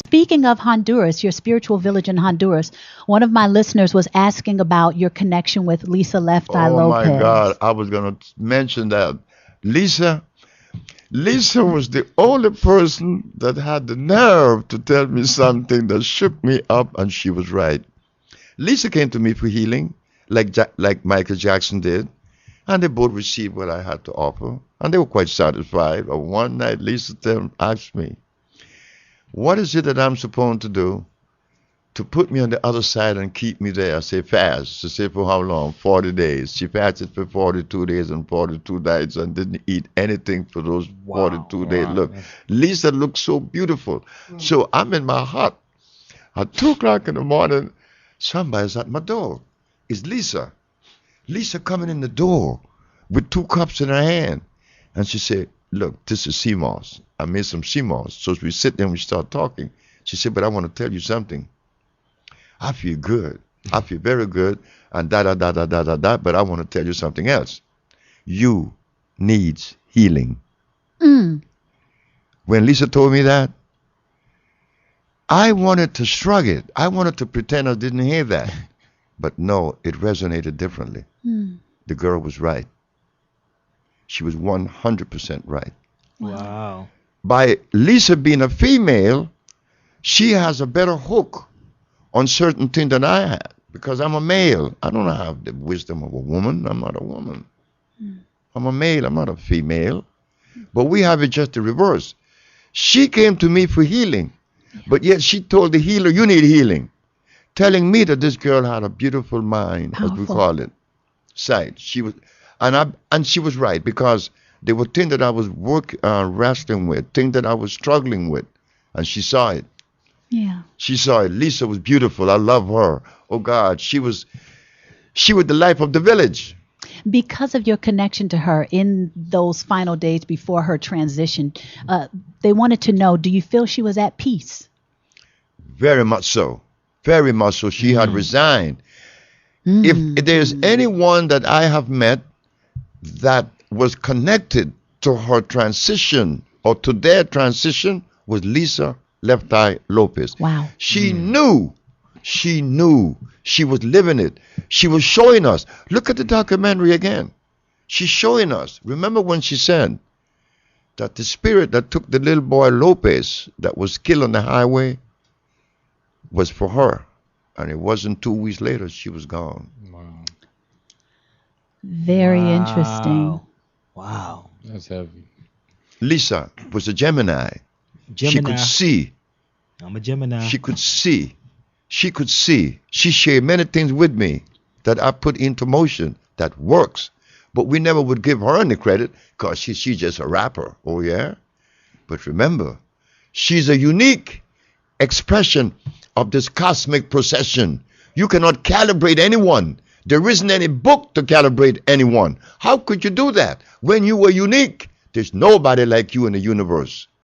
Speaking of Honduras, your spiritual village in Honduras, one of my listeners was asking about your connection with Lisa Left Eye Oh my God, Lopez. I was going to mention that. Lisa, Lisa was the only person that had the nerve to tell me something that shook me up, and she was right. Lisa came to me for healing, like Michael Jackson did, and they both received what I had to offer, and they were quite satisfied. But one night, asked me, "What is it that I'm supposed to do to put me on the other side and keep me there?" I say, "Fast." She said, "For how long?" 40 days. She fasted for 42 days and 42 nights and didn't eat anything for those Wow. 42 days. Wow. Look, Lisa looked so beautiful. So I'm in my hut. At 2 o'clock in the morning, somebody's at my door. It's Lisa. Lisa coming in the door with 2 cups in her hand. And she said, "Look, this is sea moss. I made some sea moss." So we sit there and we start talking. She said, "But I want to tell you something. I feel good. I feel very good, and da da da da da da da. But I want to tell you something else. You needs healing." Mm. When Lisa told me that, I wanted to shrug it. I wanted to pretend I didn't hear that. But no, it resonated differently. Mm. The girl was right. She was 100% right. Wow. By Lisa being a female, she has a better hook on certain things than I had, because I'm a male. I don't have the wisdom of a woman. I'm not a woman. I'm a male. I'm not a female. But we have it just the reverse. She came to me for healing, but yet she told the healer, "You need healing," telling me that this girl had a beautiful mind, as we Powerful. call it, sight. She was, and she was right, because there were things that I was wrestling with, things that I was struggling with, and she saw it. Yeah. She saw it. Lisa was beautiful. I love her. Oh God, she was the life of the village. Because of your connection to her in those final days before her transition, they wanted to know, do you feel she was at peace? Very much so. Very much so. She had resigned. If there's anyone that I have met that was connected to her transition or to their transition, was Lisa Left Eye Lopez. Wow. She knew. She was living it. She was showing us. Look at the documentary again. She's showing us. Remember when she said that the spirit that took the little boy Lopez that was killed on the highway was for her. And it wasn't 2 weeks later, she was gone. Wow. Very interesting. Wow. That's heavy. Lisa was a Gemini. She Gemini. could see. I'm a Gemini. She could see. She could see. She shared many things with me that I put into motion that works. But we never would give her any credit, because she's just a rapper. Oh, yeah? But remember, she's a unique expression of this cosmic procession. You cannot calibrate anyone. There isn't any book to calibrate anyone. How could you do that when you were unique? There's nobody like you in the universe.